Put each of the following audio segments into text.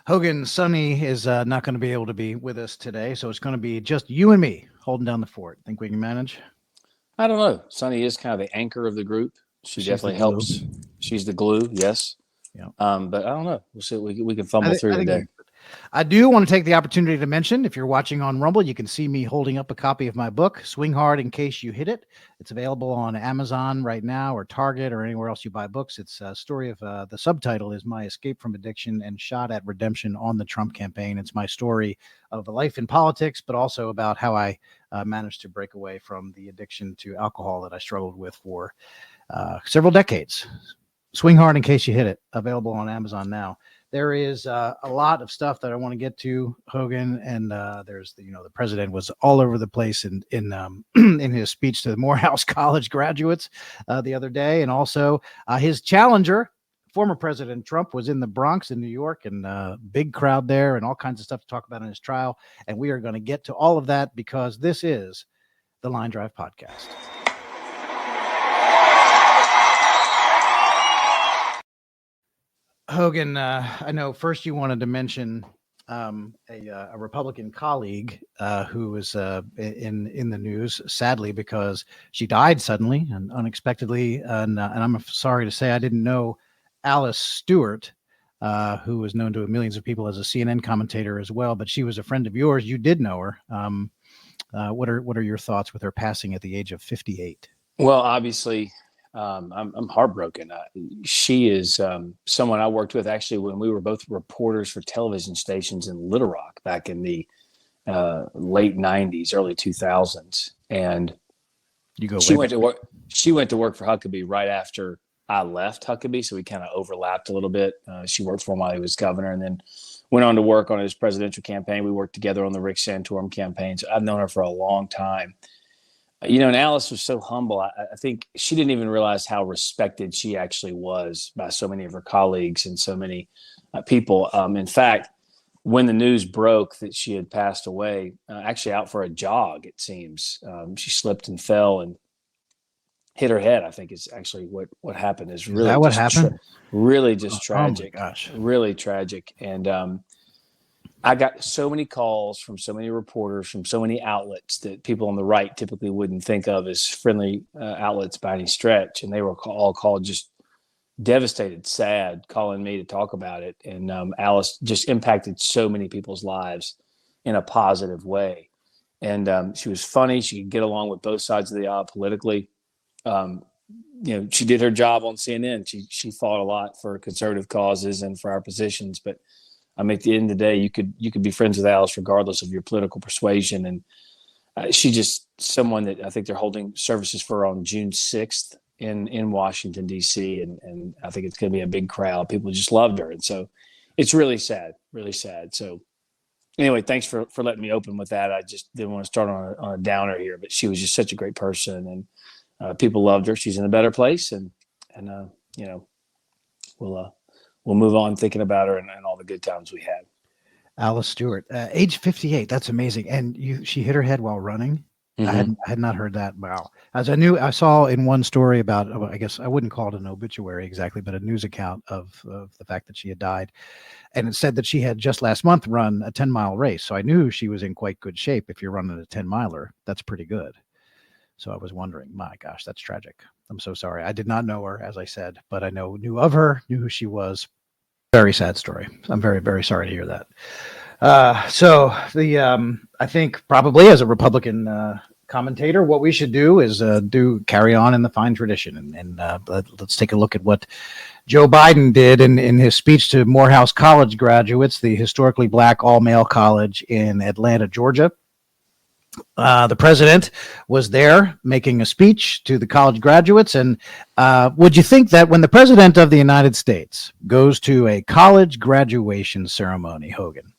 Hogan, Sonny is not going to be able to be with us today, so it's going to be just you and me holding down the fort. Think we can manage? I don't know. Sonny is kind of the anchor of the group. She She's the definitely glue. helps. She's the glue, yes. Yeah. But I don't know. We'll see. We can fumble through I think today. I do want to take the opportunity to mention, if you're watching on Rumble, you can see me holding up a copy of my book, Swing Hard in Case You Hit It. It's available on Amazon right now, or Target, or anywhere else you buy books. It's a story of the subtitle is My Escape from Addiction and Shot at Redemption on the Trump Campaign. It's my story of a life in politics, but also about how I managed to break away from the addiction to alcohol that I struggled with for several decades. Swing Hard in Case You Hit It, available on Amazon now. There is a lot of stuff that I want to get to, Hogan, and there's the president was all over the place in in his speech to the Morehouse College graduates the other day, and also his challenger, former President Trump, was in the Bronx in New York, and big crowd there, and all kinds of stuff to talk about in his trial. And we are going to get to all of that because this is the Line Drive Podcast. Hogan, I know first you wanted to mention a Republican colleague who was in the news, sadly, because she died suddenly and unexpectedly. And I'm sorry to say I didn't know Alice Stewart, who was known to millions of people as a CNN commentator as well. But she was a friend of yours. You did know her. What are your thoughts with her passing at the age of 58? Well, obviously, I'm heartbroken. She is someone I worked with actually when we were both reporters for television stations in Little Rock back in the late '90s, early 2000s, and she went to work. She went to work for Huckabee right after I left Huckabee, so we kind of overlapped a little bit. She worked for him while he was governor, and then went on to work on his presidential campaign. We worked together on the Rick Santorum campaign, so I've known her for a long time. And Alice was so humble. I think she didn't even realize how respected she actually was by so many of her colleagues and so many people. In fact, when the news broke that she had passed away, actually out for a jog, it seems, she slipped and fell and hit her head. I think is actually what happened. Is really that what happened? Really just tragic. Oh my gosh, really tragic. And I got so many calls from so many reporters from so many outlets that people on the right typically wouldn't think of as friendly outlets by any stretch. And they were all called just devastated, sad, calling me to talk about it. And Alice just impacted so many people's lives in a positive way. And she was funny. She could get along with both sides of the aisle politically. She did her job on CNN. She fought a lot for conservative causes and for our positions, but at the end of the day, you could be friends with Alice regardless of your political persuasion. And she's just someone that I think they're holding services for on June 6th in Washington, D.C. And I think it's going to be a big crowd. People just loved her. And so it's really sad, really sad. So anyway, thanks for letting me open with that. I just didn't want to start on a downer here, but she was just such a great person and people loved her. She's in a better place. And we'll move on thinking about her and all the good times we had. Alice Stewart, age 58. That's amazing. And she hit her head while running. Mm-hmm. I had not heard that. Wow. As I saw in one story about, I guess I wouldn't call it an obituary exactly, but a news account of the fact that she had died. And it said that she had just last month run a 10-mile race. So I knew she was in quite good shape. If you're running a 10-miler, that's pretty good. So I was wondering, my gosh, that's tragic. I'm so sorry. I did not know her, as I said, but I knew of her, knew who she was. Very sad story. I'm very, very sorry to hear that. I think probably as a Republican commentator, what we should do is carry on in the fine tradition. And let's take a look at what Joe Biden did in his speech to Morehouse College graduates, the historically black all-male college in Atlanta, Georgia. The president was there making a speech to the college graduates. And would you think that when the president of the United States goes to a college graduation ceremony, Hogan,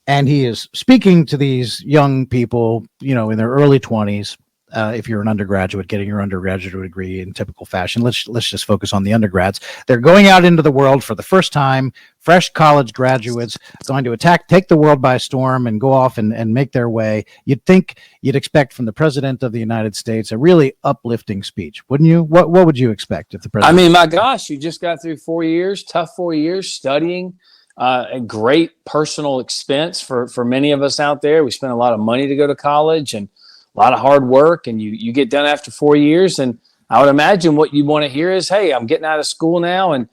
and he is speaking to these young people, in their early 20s, if you're an undergraduate, getting your undergraduate degree in typical fashion, let's just focus on the undergrads. They're going out into the world for the first time, fresh college graduates going to take the world by storm and go off and make their way. You'd expect from the president of the United States a really uplifting speech, wouldn't you? What would you expect if the president? My gosh, you just got through 4 years, tough 4 years studying. a great personal expense for many of us out there. We spend a lot of money to go to college and a lot of hard work, and you get done after 4 years. And I would imagine what you want to hear is, hey, I'm getting out of school now and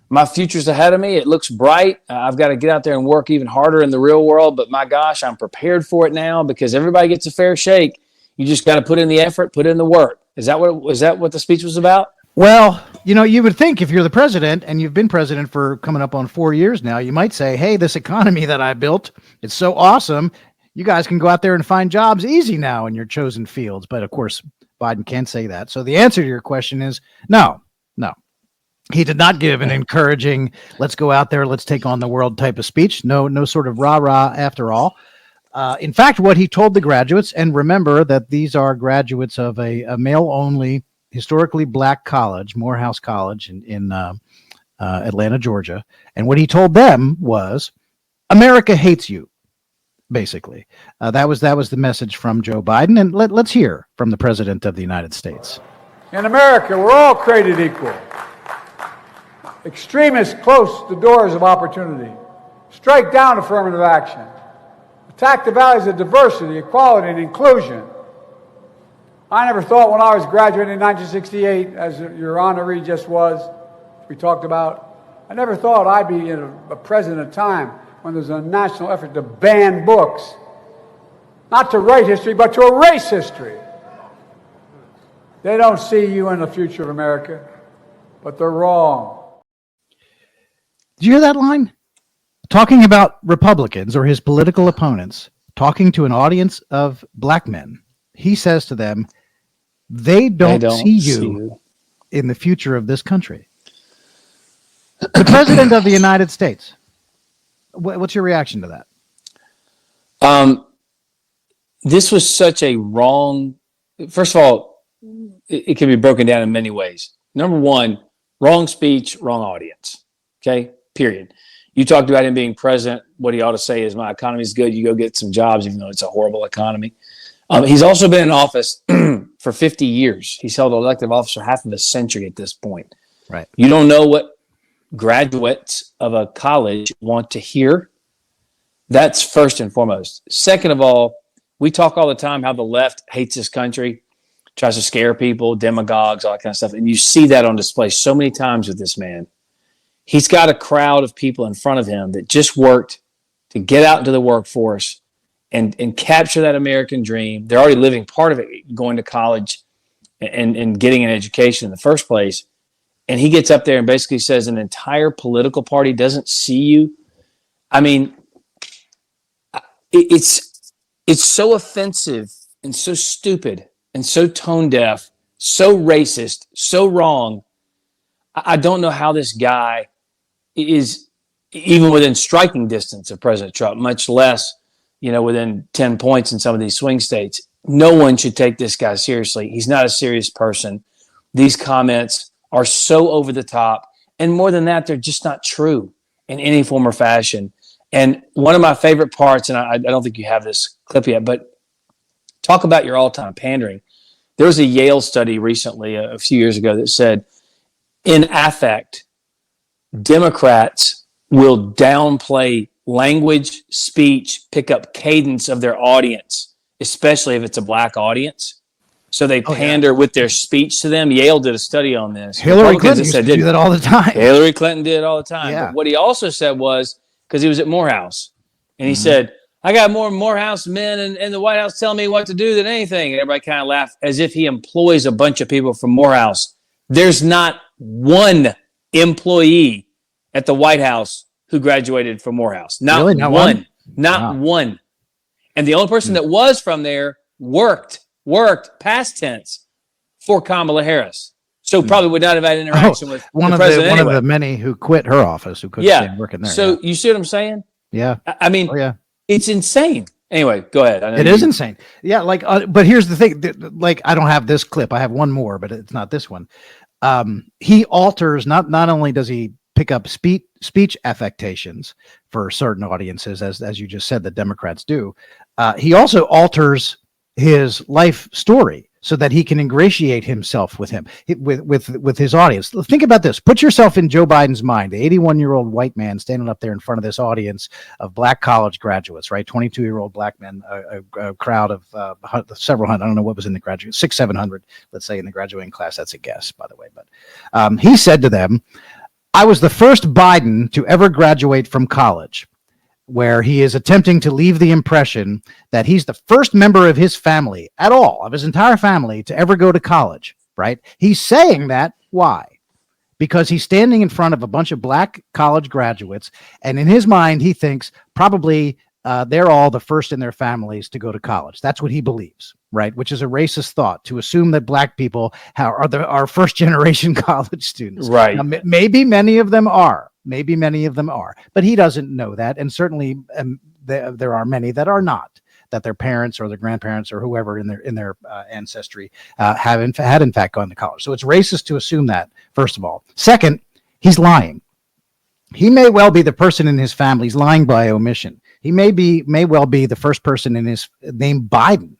my future's ahead of me. It looks bright. I've got to get out there and work even harder in the real world. But my gosh, I'm prepared for it now because everybody gets a fair shake. You just got to put in the effort, put in the work. Is that what the speech was about? Well, you would think if you're the president and you've been president for coming up on 4 years now, you might say, hey, this economy that I built, it's so awesome. You guys can go out there and find jobs easy now in your chosen fields. But of course, Biden can't say that. So the answer to your question is no. He did not give an encouraging, let's go out there, let's take on the world type of speech. No sort of rah-rah after all. In fact, what he told the graduates, and remember that these are graduates of a male-only, historically black college, Morehouse College in Atlanta, Georgia. And what he told them was, America hates you, basically. That was the message from Joe Biden. And let's hear from the President of the United States. In America, we're all created equal. Extremists close the doors of opportunity, strike down affirmative action, attack the values of diversity, equality, and inclusion. I never thought when I was graduating in 1968, as your honoree just was, we talked about, I never thought I'd be a president at a time when there's a national effort to ban books, not to write history, but to erase history. They don't see you in the future of America, but they're wrong. Did you hear that line? Talking about Republicans or his political opponents, talking to an audience of black men, he says to them, they don't see you in the future of this country. The President of the United States. What's your reaction to that? This was such a wrong. First of all, it can be broken down in many ways. Number one, wrong speech, wrong audience. Okay, period. You talked about him being president. What he ought to say is, my economy is good. You go get some jobs, even though it's a horrible economy. He's also been in office for 50 years. He's held elective office for half of a century at this point. Right. You don't know what graduates of a college want to hear. That's first and foremost. Second of all, we talk all the time how the left hates this country, tries to scare people, demagogues, all that kind of stuff. And you see that on display so many times with this man. He's got a crowd of people in front of him that just worked to get out into the workforce and capture that American dream. They're already living part of it, going to college and getting an education in the first place. And he gets up there and basically says an entire political party doesn't see you. I mean, it's so offensive and so stupid and so tone deaf, so racist, so wrong. I don't know how this guy is even within striking distance of President Trump, much less, within 10 points in some of these swing states. No one should take this guy seriously. He's not a serious person. These comments are so over the top. And more than that, they're just not true in any form or fashion. And one of my favorite parts, and I don't think you have this clip yet, but talk about your all-time pandering. There was a Yale study recently, a few years ago, that said, in affect, Democrats will downplay language, speech, pick up cadence of their audience, especially if it's a black audience. So they pander with their speech to them. Yale did a study on this. Hillary Clinton used to do that all the time. Hillary Clinton did it all the time. Yeah. But what he also said was, because he was at Morehouse, and he said, I got more Morehouse men in the White House telling me what to do than anything. And everybody kind of laughed as if he employs a bunch of people from Morehouse. There's not one employee at the White House who graduated from Morehouse. Not really? Not one. Not one. And the only person that was from there worked past tense for Kamala Harris. So probably would not have had interaction with one the of president one anyway. of the many who quit her office who couldn't stand working there. So you see what I'm saying? Yeah. I mean, it's insane. Anyway, go ahead. It is insane. Yeah. But here's the thing. I don't have this clip. I have one more, but it's not this one. He alters, not only does he pick up speech affectations for certain audiences, as you just said, that Democrats do, he also alters his life story so that he can ingratiate himself with with his audience. Think about this. Put yourself in Joe Biden's mind, the 81-year-old white man standing up there in front of this audience of black college graduates, right? 22-year-old black men, a crowd of several hundred. I don't know what was in the graduate, 700, let's say, in the graduating class. That's a guess, by the way. But he said to them, I was the first Biden to ever graduate from college, where he is attempting to leave the impression that he's the first member of his family at all, of his entire family, to ever go to college, right? He's saying that. Why? Because he's standing in front of a bunch of black college graduates, and in his mind, he thinks probably they're all the first in their families to go to college. That's what he believes, right? Which is a racist thought, to assume that black people are first-generation college students. Right. Now, maybe many of them are. Maybe many of them are, but he doesn't know that. And certainly there are many that are not, that their parents or their grandparents or whoever in their ancestry had in fact gone to college. So it's racist to assume that, first of all. Second, he's lying. He may well be the person in his family. He's lying by omission. He may well be the first person in his name Biden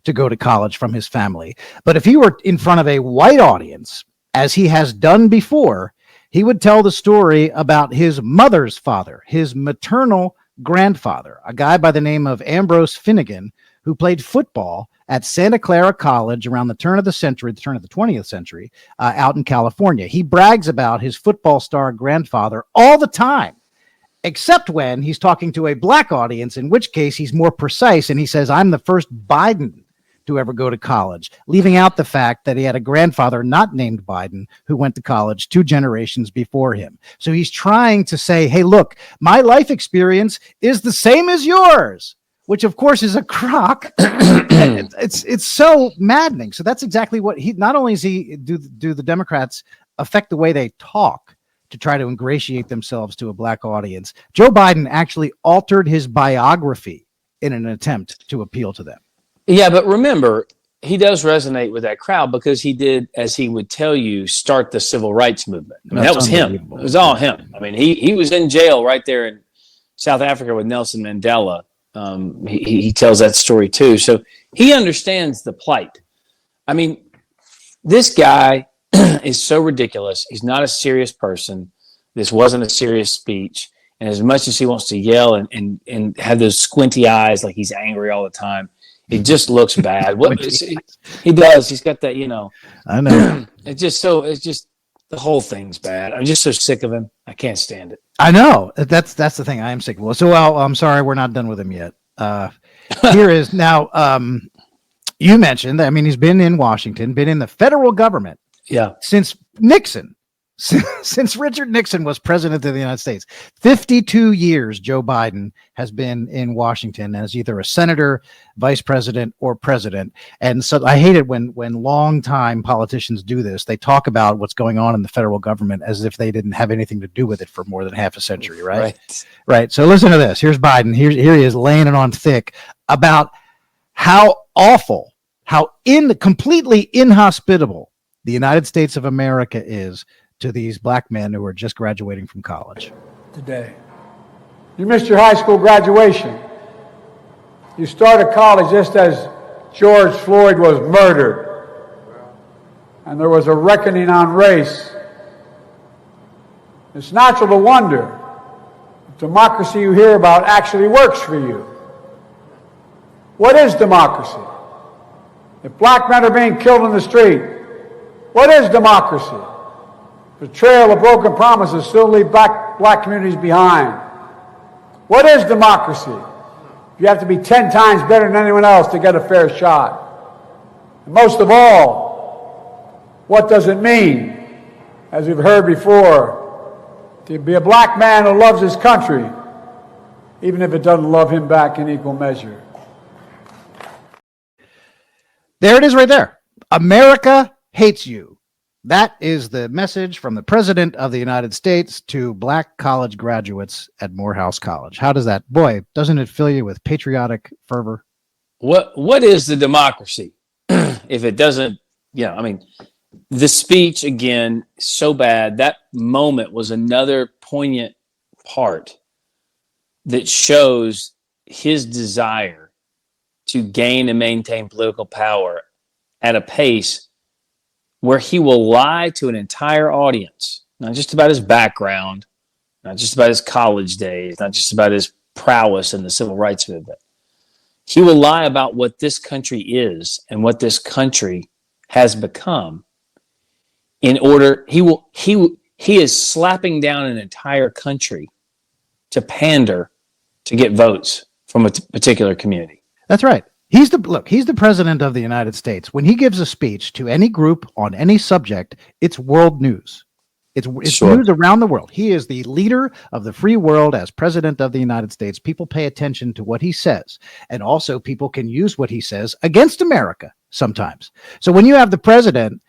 to go to college from his family. But if he were in front of a white audience, as he has done before, he would tell the story about his mother's father, his maternal grandfather, a guy by the name of Ambrose Finnegan, who played football at Santa Clara College around the turn of the 20th century, out in California. He brags about his football star grandfather all the time, except when he's talking to a black audience, in which case he's more precise and he says, I'm the first Biden to ever go to college, leaving out the fact that he had a grandfather not named Biden who went to college 2 generations before him. So he's trying to say, hey, look, my life experience is the same as yours, which of course is a crock. It's so maddening. So that's exactly what not only is do the Democrats affect the way they talk to try to ingratiate themselves to a black audience, Joe Biden actually altered his biography in an attempt to appeal to them. Yeah, but remember, he does resonate with that crowd because he did, as he would tell you, start the civil rights movement. I mean, that was him. It was all him. I mean, he was in jail right there in South Africa with Nelson Mandela. He tells that story too. So he understands the plight. I mean, this guy is so ridiculous. He's not a serious person. This wasn't a serious speech. And as much as he wants to yell and have those squinty eyes like he's angry all the time, it just looks bad. He does. He's got that, I know. It's just the whole thing's bad. I'm just so sick of him. I can't stand it. I know. That's the thing. I am sick of it. So, I'm sorry, we're not done with him yet. Here is now, you mentioned that, I mean, he's been in Washington, been in the federal government. Yeah. Since Nixon. Since Richard Nixon was president of the United States, 52 years Joe Biden has been in Washington as either a senator, vice president, or president. And so I hate it when longtime politicians do this. They talk about what's going on in the federal government as if they didn't have anything to do with it for more than half a century, right? Right. So listen to this. Here's Biden. Here he is laying it on thick about how awful, how completely inhospitable the United States of America is to these black men who are just graduating from college. Today, you missed your high school graduation. You started college just as George Floyd was murdered. And there was a reckoning on race. It's natural to wonder if democracy you hear about actually works for you. What is democracy? If black men are being killed in the street, what is democracy? The trail of broken promises still leave black communities behind. What is democracy? You have to be 10 times better than anyone else to get a fair shot. And most of all, what does it mean, as we've heard before, to be a black man who loves his country, even if it doesn't love him back in equal measure? There it is right there. America hates you. That is the message from the President of the United States to black college graduates at Morehouse College. How does that, doesn't it fill you with patriotic fervor? What is the democracy if it doesn't, I mean, the speech, again, so bad. That moment was another poignant part that shows his desire to gain and maintain political power at a pace where he will lie to an entire audience, not just about his background, not just about his college days, not just about his prowess in the civil rights movement. He will lie about what this country is and what this country has become in order, he is slapping down an entire country to pander to get votes from a particular community. That's right. He's the president of the United States. When he gives a speech to any group on any subject, it's world news. It's Sure. news around the world. He is the leader of the free world as president of the United States. People pay attention to what he says. And also people can use what he says against America sometimes. So when you have the president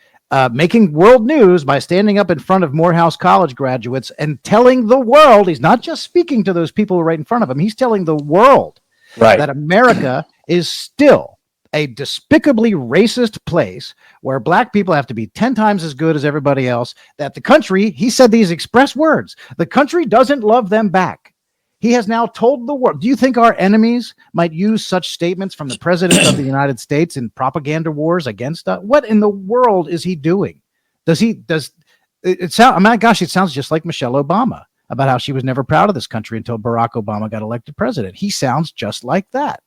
making world news by standing up in front of Morehouse College graduates and telling the world, he's not just speaking to those people right in front of him, he's telling the world that America is still a despicably racist place where black people have to be 10 times as good as everybody else, that the country, he said these express words, the country doesn't love them back. He has now told the world. Do you think our enemies might use such statements from the president of the United States in propaganda wars against us? What in the world is he doing? Does it sound, oh my gosh, it sounds just like Michelle Obama about how she was never proud of this country until Barack Obama got elected president. He sounds just like that.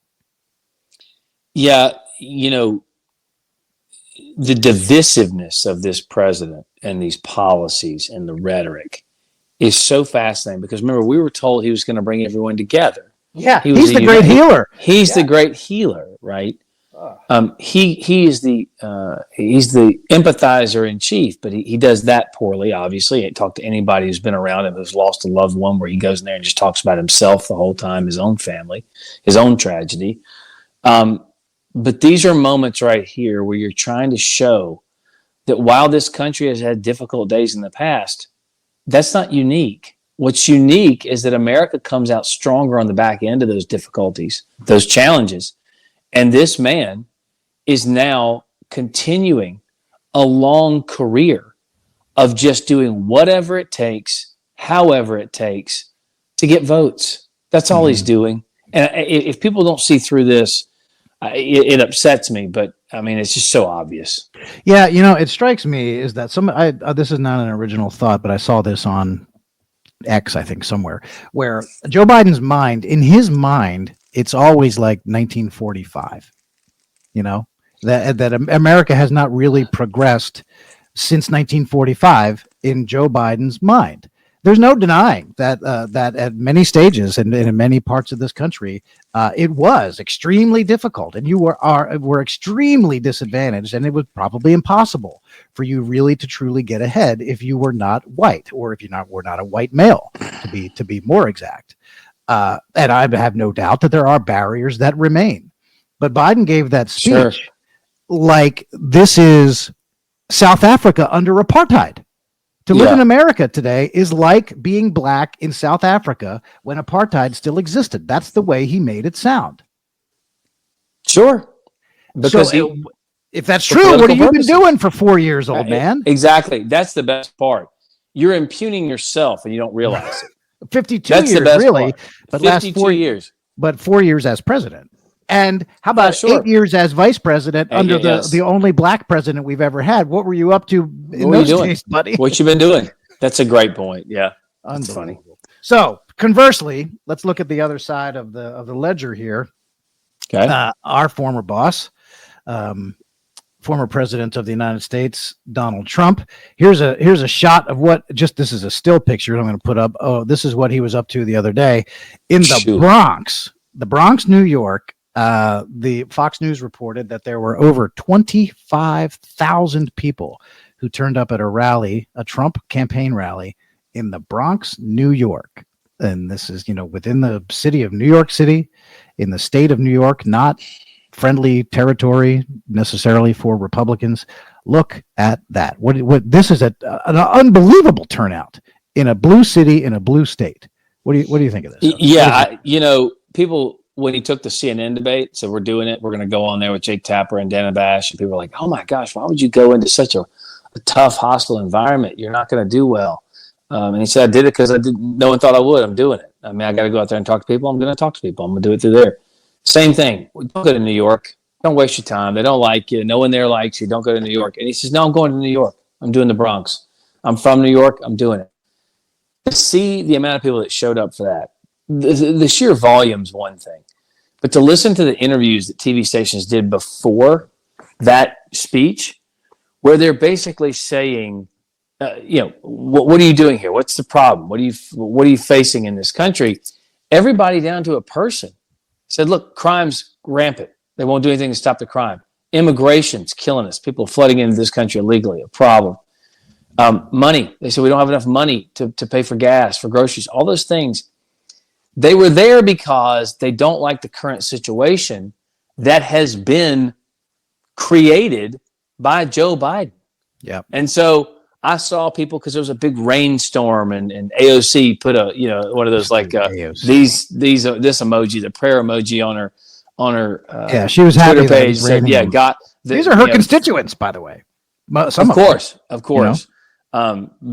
Yeah, you know, the divisiveness of this president and these policies and the rhetoric is so fascinating because remember, we were told he was going to bring everyone together. Yeah, he's the great healer. He's the great healer, right? He's the empathizer in chief, but he does that poorly. Obviously, he talked to anybody who's been around him who's lost a loved one, where he goes in there and just talks about himself the whole time, his own family, his own tragedy. But these are moments right here where you're trying to show that while this country has had difficult days in the past, that's not unique. What's unique is that America comes out stronger on the back end of those difficulties, those challenges. And this man is now continuing a long career of just doing whatever it takes, however it takes to get votes. That's all he's doing. And if people don't see through this, it upsets me, but I mean, it's just so obvious. Yeah, you know, it strikes me is that this is not an original thought, but I saw this on X, I think, somewhere, where Joe Biden's mind, in his mind, it's always like 1945. You know, that America has not really progressed since 1945 in Joe Biden's mind. There's no denying that that at many stages and in many parts of this country, it was extremely difficult, and you were extremely disadvantaged, and it was probably impossible for you really to truly get ahead if you were not white, or if you were not a white male, to be more exact. And I have no doubt that there are barriers that remain. But Biden gave that speech like this is South Africa under apartheid. To live in America today is like being black in South Africa when apartheid still existed. That's the way he made it sound. Sure. Because if that's true, what have you been doing for 4 years, old man? Exactly. That's the best part. You're impugning yourself and you don't realize it. 52 That's years, the best really. part. But 52 years. But 4 years as president. And how about 8 years as vice president under the only black president we've ever had? What were you up to in those days, buddy? What you been doing? That's a great point. Yeah, that's funny. So conversely, let's look at the other side of the ledger here. Okay, our former boss, former president of the United States, Donald Trump. Here's a shot of this is a still picture I'm going to put up. Oh, this is what he was up to the other day in the Bronx, New York. The Fox News reported that there were over 25,000 people who turned up at a Trump campaign rally in the Bronx, New York. And this is, within the city of New York City, in the state of New York, not friendly territory necessarily for Republicans. Look at that. What this is an unbelievable turnout in a blue city, in a blue state. What do you think of this? Yeah, people, when he took the CNN debate, said, we're doing it. We're going to go on there with Jake Tapper and Dana Bash. And people were like, oh my gosh, why would you go into such a tough, hostile environment? You're not going to do well. And he said, I did it because no one thought I would. I'm doing it. I mean, I got to go out there and talk to people. I'm going to talk to people. I'm going to do it through there. Same thing. Don't go to New York. Don't waste your time. They don't like you. No one there likes you. Don't go to New York. And he says, no, I'm going to New York. I'm doing the Bronx. I'm from New York. I'm doing it. To see the amount of people that showed up for that, the sheer volume's one thing. But to listen to the interviews that TV stations did before that speech, where they're basically saying, what are you doing here? What's the problem? What are you facing in this country? Everybody down to a person said, look, crime's rampant. They won't do anything to stop the crime. Immigration's killing us. People flooding into this country illegally, a problem. Money. They said we don't have enough money to pay for gas, for groceries, all those things. They were there because they don't like the current situation that has been created by Joe Biden. Yeah. And so I saw people, because there was a big rainstorm, and AOC put one of those like this emoji, the prayer emoji on her she was happy Twitter page. Said, these are her constituents, by the way. Of course.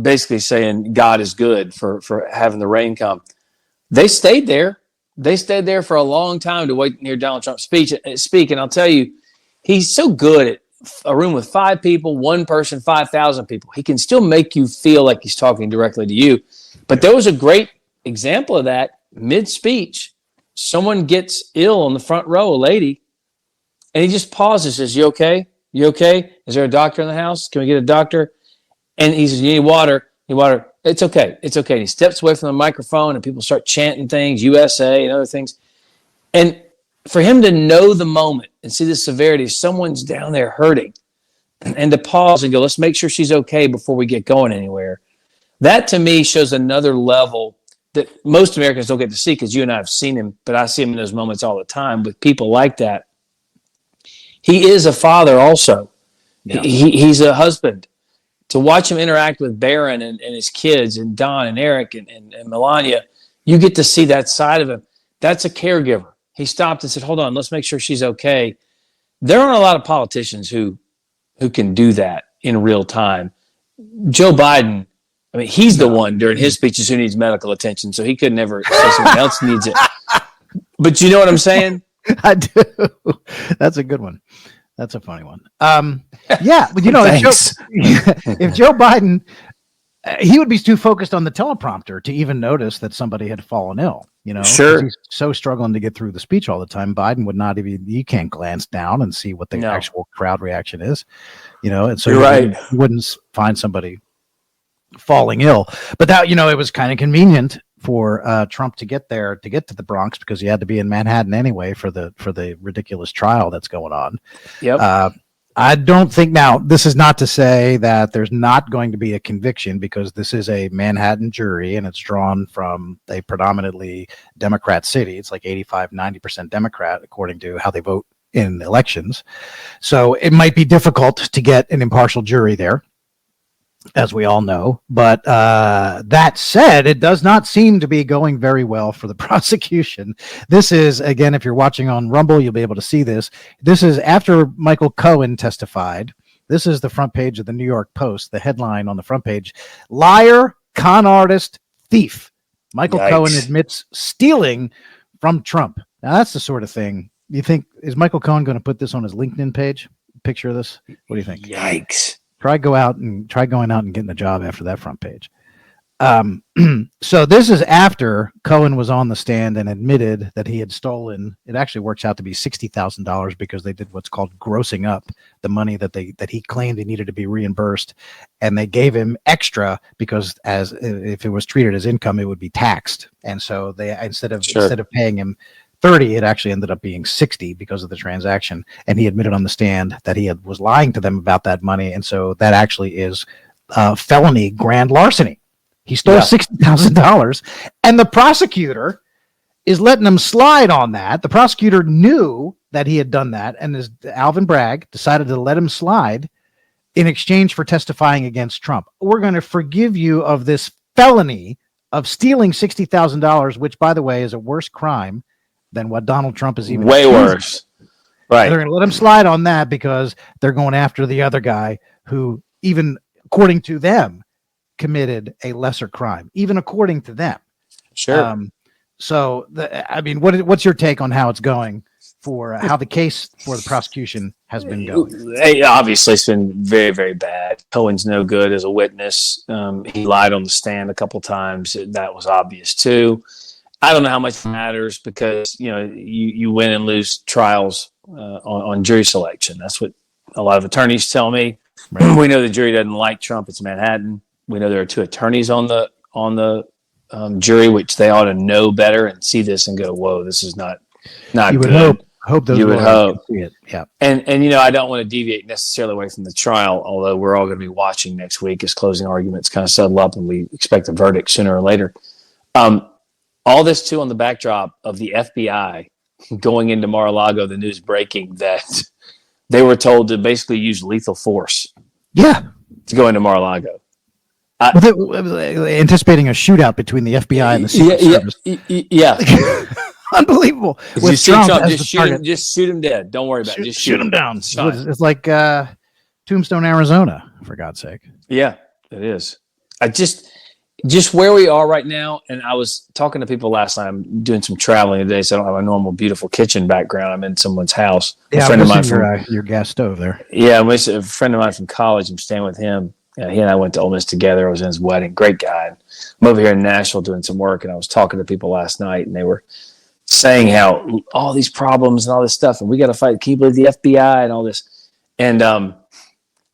Basically saying God is good for having the rain come. They stayed there. They stayed there for a long time to wait and hear Donald Trump speak. And I'll tell you, he's so good at a room with 5 people, 1 person, 5,000 people. He can still make you feel like he's talking directly to you. But there was a great example of that mid-speech. Someone gets ill on the front row, a lady, and he just pauses, says, you okay? You okay? Is there a doctor in the house? Can we get a doctor? And he says, you need water? You need water? It's okay. It's okay. And he steps away from the microphone, and people start chanting things, USA and other things. And for him to know the moment and see the severity, someone's down there hurting, and to pause and go, let's make sure she's okay before we get going anywhere. That to me shows another level that most Americans don't get to see, because you and I have seen him, but I see him in those moments all the time with people like that. He is a father also. Yeah. He's a husband. To watch him interact with Barron and his kids, and Don and Eric and Melania, you get to see that side of him. That's a caregiver. He stopped and said, hold on, let's make sure she's okay. There aren't a lot of politicians who can do that in real time. Joe Biden, I mean, he's the one during his speeches who needs medical attention, so he could never say someone else needs it. But you know what I'm saying? I do. That's a good one. That's a funny one. Yeah, but if Joe Biden, he would be too focused on the teleprompter to even notice that somebody had fallen ill. Sure. He's so struggling to get through the speech all the time. Biden would not even. You can't glance down and see what the actual crowd reaction is. And so you're he wouldn't find somebody falling ill. But that it was kind of convenient for Trump to get there, to get to the Bronx, because he had to be in Manhattan anyway for the ridiculous trial that's going on. Yep. I don't think, now this is not to say that there's not going to be a conviction, because this is a Manhattan jury and it's drawn from a predominantly Democrat city. It's like 85-90% Democrat according to how they vote in elections. So it might be difficult to get an impartial jury there, as we all know. But that said, it does not seem to be going very well for the prosecution. This is, again, if you're watching on Rumble, you'll be able to see this. This is after Michael Cohen testified. This is the front page of the New York Post. The headline on the front page: liar, con artist, thief. Michael Cohen admits stealing from Trump. Now, that's the sort of thing you think, is Michael Cohen going to put this on his LinkedIn page? Picture of this. What do you think? Yikes. Try going out and getting a job after that front page. So this is after Cohen was on the stand and admitted that he had stolen. It actually works out to be $60,000, because they did what's called grossing up the money that he claimed he needed to be reimbursed, and they gave him extra because if it was treated as income, it would be taxed. And so they instead of paying him 30, it actually ended up being 60 because of the transaction. And he admitted on the stand that he was lying to them about that money. And so that actually is felony grand larceny. He stole $60,000, and the prosecutor is letting him slide on that. The prosecutor knew that he had done that, and Alvin Bragg decided to let him slide in exchange for testifying against Trump. We're going to forgive you of this felony of stealing $60,000, which, by the way, is a worse crime than what Donald Trump is even way worse. Right. They're going to let him slide on that because they're going after the other guy who, even according to them, committed a lesser crime, even according to them. Sure. So, what's your take on how it's going? for how the case for the prosecution has been going? Obviously, it's been very, very bad. Cohen's no good as a witness. He lied on the stand a couple times. That was obvious too. I don't know how much it matters because you win and lose trials on jury selection. That's what a lot of attorneys tell me. Right. We know the jury doesn't like Trump. It's Manhattan. We know there are 2 attorneys on the jury, which they ought to know better and see this and go, "Whoa, this is not you good." Would hope those you would hope. See it. Yeah. And I don't want to deviate necessarily away from the trial, although we're all going to be watching next week as closing arguments kind of settle up and we expect a verdict sooner or later. All this too on the backdrop of the FBI going into Mar-a-Lago, the news breaking that they were told to basically use lethal force. Yeah. To go into Mar-a-Lago. Anticipating a shootout between the FBI and the Secret Service. Yeah. Unbelievable. With Trump, just shoot him dead. Don't worry about it. Just shoot him down. It's like Tombstone, Arizona, for God's sake. Yeah, it is. I just where we are right now, and I was talking to people last night. I'm doing some traveling today, so I don't have a normal beautiful kitchen background. I'm in someone's house. Yeah, a friend of mine from your gas stove there. Yeah, a friend of mine from college. I'm staying with him. He and I went to Ole Miss together. I was in his wedding. Great guy. I'm over here in Nashville doing some work, and I was talking to people last night, and they were saying how all these problems and all this stuff, and we got to fight. Can you believe the FBI and all this? And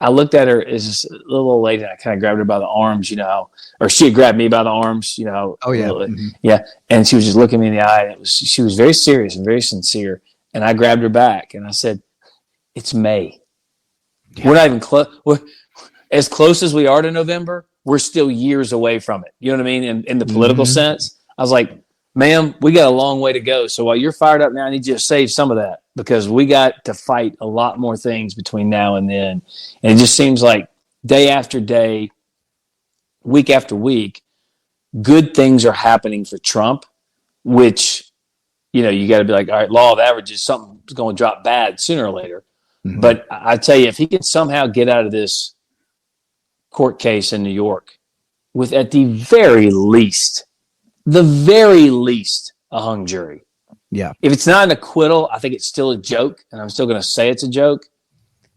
I looked at her as this little old lady, and I kind of grabbed her by the arms, or she had grabbed me by the arms, Oh yeah, yeah. And she was just looking me in the eye. And she was very serious and very sincere. And I grabbed her back, and I said, "It's May. Yeah. We're not even close. As close as we are to November, we're still years away from it. You know what I mean? In the political sense, I was like, ma'am, we got a long way to go. So while you're fired up now, I need you to save some of that because we got to fight a lot more things between now and then." And it just seems like day after day, week after week, good things are happening for Trump, which, you got to be like, all right, law of averages, something's going to drop bad sooner or later. Mm-hmm. But I tell you, if he can somehow get out of this court case in New York with at the very least, a hung jury. Yeah. If it's not an acquittal, I think it's still a joke, and I'm still going to say it's a joke.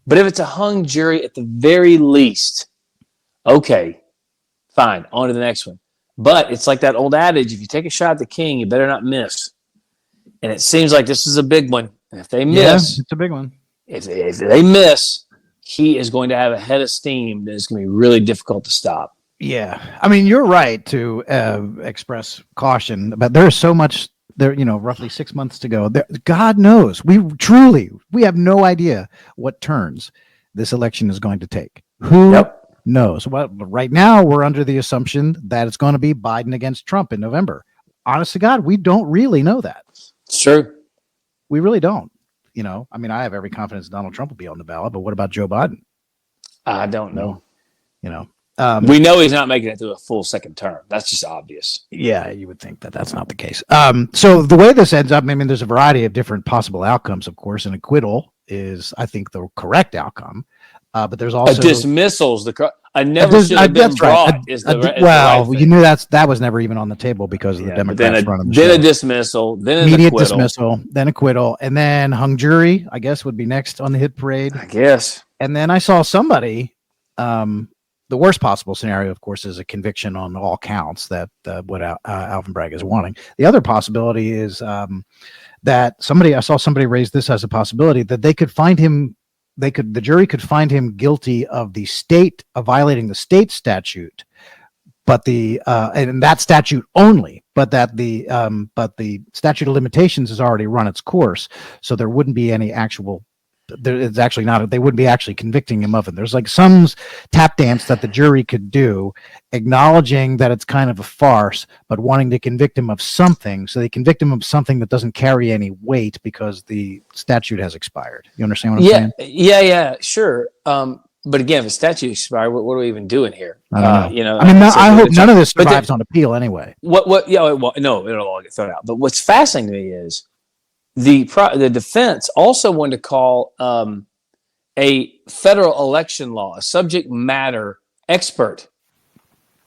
But if it's a hung jury at the very least, okay, fine, on to the next one. But it's like that old adage, if you take a shot at the king, you better not miss. And it seems like this is a big one. And if they miss, it's a big one. If they miss, he is going to have a head of steam that is going to be really difficult to stop. Yeah. I mean, you're right to express caution, but there's so much there, roughly 6 months to go. God knows. We have no idea what turns this election is going to take. Who knows? Well, right now we're under the assumption that it's going to be Biden against Trump in November. Honest to God, we don't really know that. It's true. We really don't. I mean, I have every confidence Donald Trump will be on the ballot, but what about Joe Biden? I don't know. We know he's not making it through a full second term. That's just obvious. Yeah, you would think that that's not the case. So the way this ends up, I mean, there's a variety of different possible outcomes, of course. An acquittal is, I think, the correct outcome. But there's also a dismissal's I never should have been brought. You knew that was never even on the table because of the Democrats running the show. Then a dismissal, then an immediate acquittal. dismissal, then acquittal, and then hung jury, I guess, would be next on the hit parade. I guess. And then I saw somebody, the worst possible scenario, of course, is a conviction on all counts that what Alvin Bragg is wanting. The other possibility is that I saw somebody raise this as a possibility that they could find him. The jury could find him guilty of violating the state statute, but and that statute only, but the statute of limitations has already run its course, so there wouldn't be any actual. It's actually not. They wouldn't be actually convicting him of it. There's like some tap dance that the jury could do, acknowledging that it's kind of a farce, but wanting to convict him of something. So they convict him of something that doesn't carry any weight because the statute has expired. You understand what I'm saying? Yeah, sure. But again, if the statute expired, what are we even doing here? I don't know. I hope none of this survives on appeal anyway. No, it'll all get thrown out. But what's fascinating to me is the defense also wanted to call a federal election law, a subject matter expert,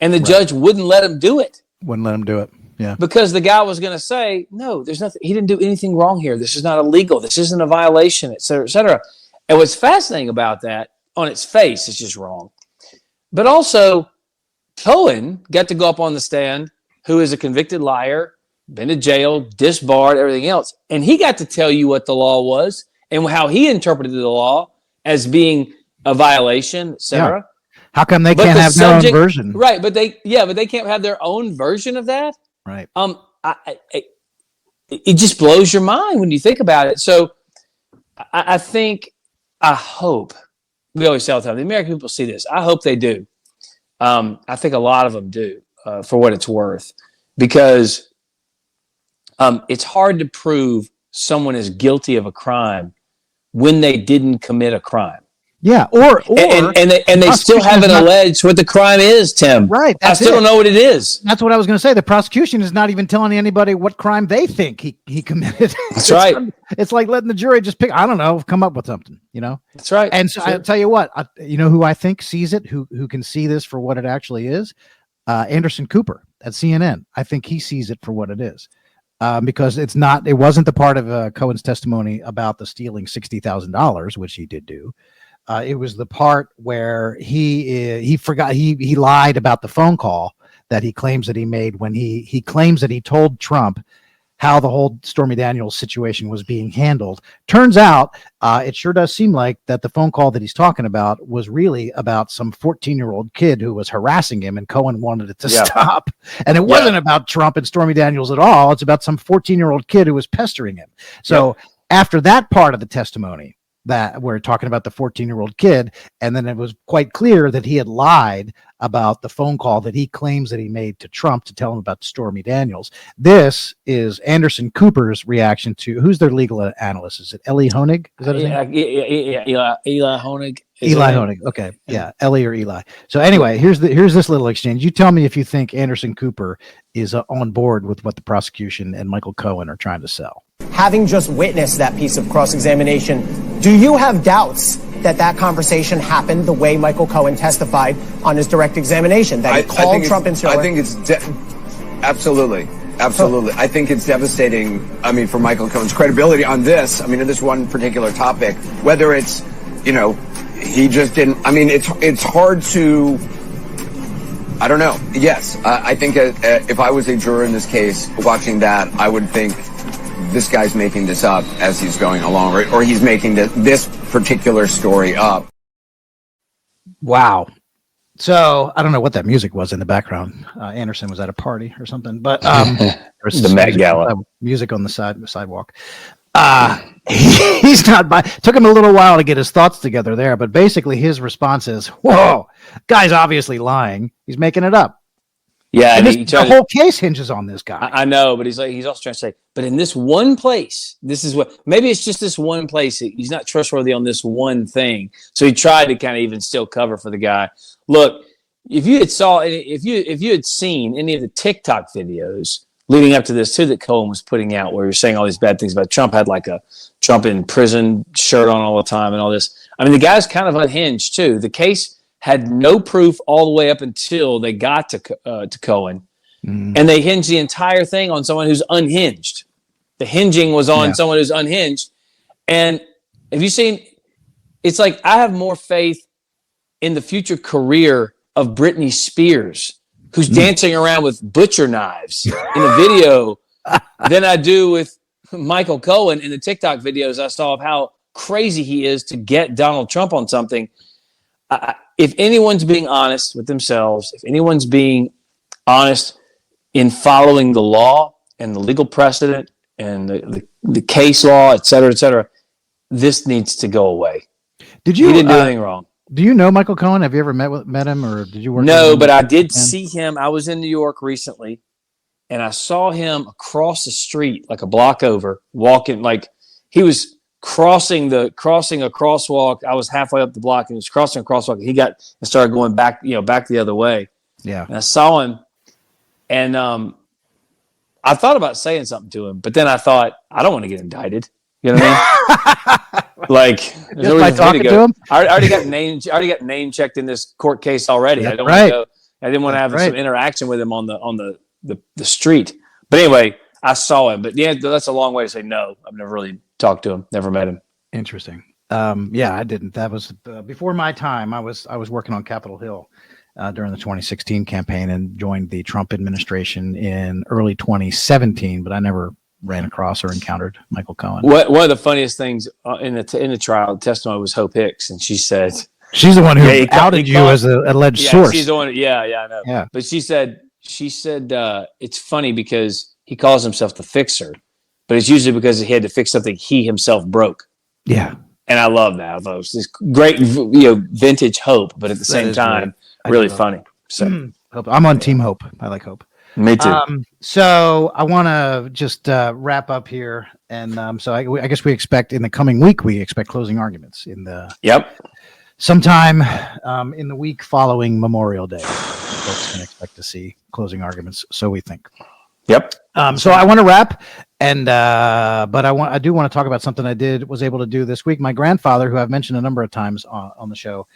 and the judge wouldn't let him do it. Wouldn't let him do it. Yeah. Because the guy was going to say, no, there's nothing. He didn't do anything wrong here. This is not illegal. This isn't a violation, et cetera, et cetera. And what's fascinating about that, on its face, it's just wrong. But also, Cohen got to go up on the stand, who is a convicted liar, been to jail, disbarred, everything else. And he got to tell you what the law was and how he interpreted the law as being a violation, et cetera. Yeah. How come they can't have their own version? Right, but they can't have their own version of that. Right. It just blows your mind when you think about it. So I hope, we always say all the time, the American people see this. I hope they do. I think a lot of them do, for what it's worth, because it's hard to prove someone is guilty of a crime when they didn't commit a crime. Yeah, and they still haven't alleged what the crime is, Tim. Right. I still don't know what it is. That's what I was going to say. The prosecution is not even telling anybody what crime they think he committed. That's right. It's like letting the jury just pick. I don't know, come up with something. That's right. And so I'll tell you what. Who I think sees it, who can see this for what it actually is. Anderson Cooper at CNN. I think he sees it for what it is. Because it wasn't the part of Cohen's testimony about the stealing $60,000, which he did do. It was the part where he forgot, he lied about the phone call that he claims that he made when he claims that he told Trump how the whole Stormy Daniels situation was being handled. Turns out, it sure does seem like that the phone call that he's talking about was really about some 14-year-old kid who was harassing him, and Cohen wanted it to stop. And it wasn't about Trump and Stormy Daniels at all. It's about some 14-year-old kid who was pestering him. So after that part of the testimony, that we're talking about the 14-year-old kid, and then it was quite clear that he had lied about the phone call that he claims that he made to Trump to tell him about Stormy Daniels. This is Anderson Cooper's reaction to, who's their legal analyst? Is it Eli Honig? Is that his name? Eli Honig. Eli Honig. Okay. Yeah. Ellie or Eli. So anyway, here's this little exchange. You tell me if you think Anderson Cooper is on board with what the prosecution and Michael Cohen are trying to sell. Having just witnessed that piece of cross-examination, do you have doubts that conversation happened the way Michael Cohen testified on his direct examination, that he called Trump insular? I think it's absolutely. I think it's devastating, for Michael Cohen's credibility on this, in this one particular topic, whether it's, he just didn't, it's hard to, I don't know. Yes, I think if I was a juror in this case watching that, I would think this guy's making this up as he's going along, or he's making this particular story up. Wow. So I don't know what that music was in the background. Anderson was at a party or something, but the Met Gala music on the sidewalk. He's not by. Took him a little while to get his thoughts together there, but basically his response is, "Whoa, guy's obviously lying. He's making it up." Yeah, the whole case hinges on this guy. I know, but he's also trying to say, but in this one place, this is what, maybe it's just this one place. He's not trustworthy on this one thing. So he tried to kind of even still cover for the guy. Look, if you had seen any of the TikTok videos leading up to this too that Cohen was putting out, where he was saying all these bad things about Trump, had like a Trump in prison shirt on all the time and all this. The guy's kind of unhinged too. The case had no proof all the way up until they got to Cohen, and they hinged the entire thing on someone who's unhinged. The hinging was on someone who's unhinged. And have you seen? It's like I have more faith in the future career of Britney Spears, who's dancing around with butcher knives in a video, than I do with Michael Cohen in the TikTok videos I saw of how crazy he is to get Donald Trump on something. If anyone's being honest with themselves, if anyone's being honest in following the law and the legal precedent and the case law, et cetera, this needs to go away. He didn't do anything wrong. Do you know Michael Cohen? Have you ever met him, or did you work? No, but I did see him. I was in New York recently, and I saw him across the street, like a block over, walking. Like he was crossing a crosswalk. I was halfway up the block, and he was crossing a crosswalk. He got and started going back the other way. Yeah, and I saw him, and I thought about saying something to him, but then I thought I don't want to get indicted. You know what I mean? Like, there's no reason for me to go. I already got name checked in this court case already. I don't want to go. I didn't want to have some interaction with him on the the street. But anyway, I saw him. But yeah, that's a long way to say no. I've never really talked to him. Never met him. Interesting. Yeah, I didn't. That was before my time. I was working on Capitol Hill during the 2016 campaign and joined the Trump administration in early 2017. But I never ran across or encountered Michael Cohen. One of the funniest things in the trial testimony was Hope Hicks, and she said she's the one who outed you as an alleged source. She's the one. Yeah, I know. Yeah. But she said it's funny because he calls himself the fixer, but it's usually because he had to fix something he himself broke. Yeah. And I love that. I thought it was this great, vintage Hope, but at the same time, really funny. So I'm on Team Hope. I like Hope. Me too. So I want to just wrap up here, and so I guess we expect in the coming week closing arguments in the sometime in the week following Memorial Day. Folks can expect to see closing arguments, so we think. Yep. So I want to wrap, and but I do want to talk about something I was able to do this week. My grandfather, who I've mentioned a number of times on the show,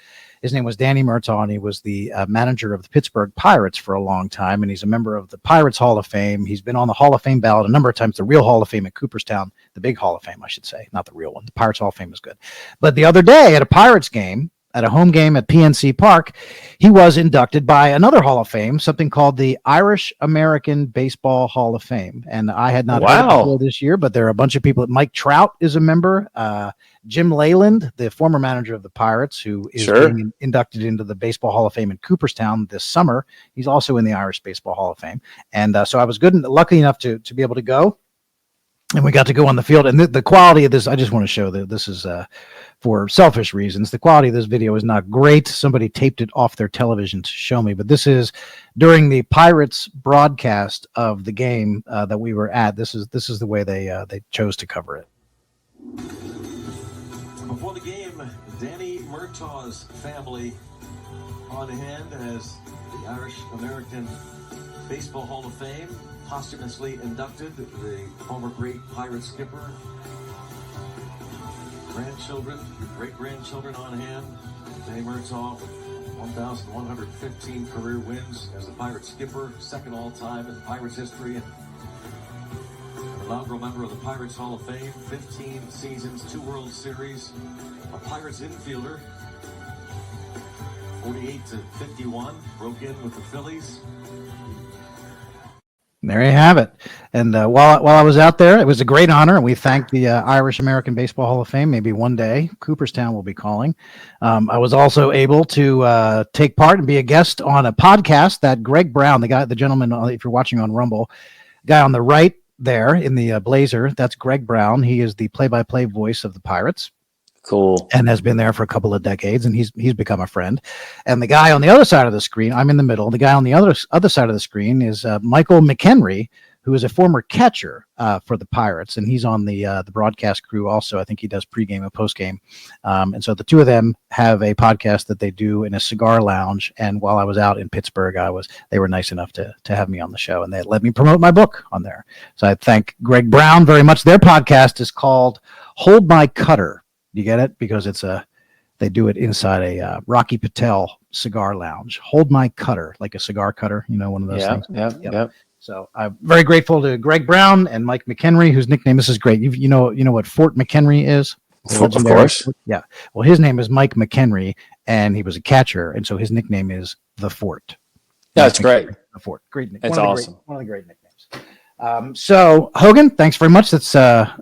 his name was Danny Murtaugh, and he was the manager of the Pittsburgh Pirates for a long time, and he's a member of the Pirates Hall of Fame. He's been on the Hall of Fame ballot a number of times, the real Hall of Fame at Cooperstown, the big Hall of Fame, I should say, not the real one. The Pirates Hall of Fame is good. But the other day at a Pirates game, at a home game at PNC Park, he was inducted by another Hall of Fame, something called the Irish American Baseball Hall of Fame. And I had not heard it before this year, but there are a bunch of people. Mike Trout is a member. Jim Leyland, the former manager of the Pirates, who is being inducted into the Baseball Hall of Fame in Cooperstown this summer. He's also in the Irish Baseball Hall of Fame. And so I was lucky enough to be able to go. And we got to go on the field. And the quality of this, I just want to show that this is for selfish reasons. The quality of this video is not great. Somebody taped it off their television to show me. But this is during the Pirates broadcast of the game that we were at. This is the way they chose to cover it. Before the game, Danny Murtaugh's family on hand as the Irish American Baseball Hall of Fame posthumously inducted the former great Pirate skipper. Grandchildren, great-grandchildren on hand. Danny Murtaugh with 1,115 career wins as the Pirate skipper, second all-time in Pirates history, and an inaugural member of the Pirates Hall of Fame, 15 seasons, 2 World Series, a Pirates infielder, 48-51, broke in with the Phillies. There you have it. And while I was out there, it was a great honor, and we thank the Irish American Baseball Hall of Fame. Maybe one day Cooperstown will be calling. I was also able to take part and be a guest on a podcast that Greg Brown, the gentleman, if you're watching on Rumble, guy on the right there in the blazer, that's Greg Brown. He is the play-by-play voice of the Pirates. Cool. And has been there for a couple of decades, and he's become a friend. And the guy on the other side of the screen, I'm in the middle. The guy on the other side of the screen is Michael McHenry, who is a former catcher for the Pirates, and he's on the broadcast crew also. I think he does pregame and postgame. And so the two of them have a podcast that they do in a cigar lounge. And while I was out in Pittsburgh, they were nice enough to have me on the show, and they let me promote my book on there. So I thank Greg Brown very much. Their podcast is called Hold My Cutter. You get it? Because they do it inside a Rocky Patel cigar lounge. Hold My Cutter, like a cigar cutter, one of those things. Yeah. So I'm very grateful to Greg Brown and Mike McHenry, whose nickname, this is great. You know what Fort McHenry is? Of course. Yeah. Well, his name is Mike McHenry, and he was a catcher, and so his nickname is The Fort. That's great. The Fort. Great nickname. That's awesome. One of the great nicknames. So Hogan, thanks very much.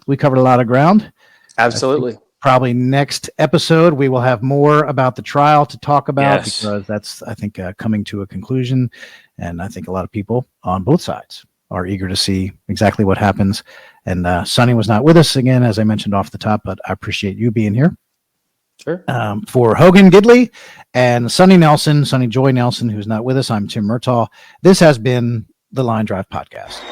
We covered a lot of ground. Absolutely. Probably next episode, we will have more about the trial to talk about, because that's, I think, coming to a conclusion. And I think a lot of people on both sides are eager to see exactly what happens. And Sonny was not with us again, as I mentioned off the top, but I appreciate you being here. Sure. For Hogan Gidley and Sonny Joy Nelson, who's not with us, I'm Tim Murtaugh. This has been the Line Drive Podcast.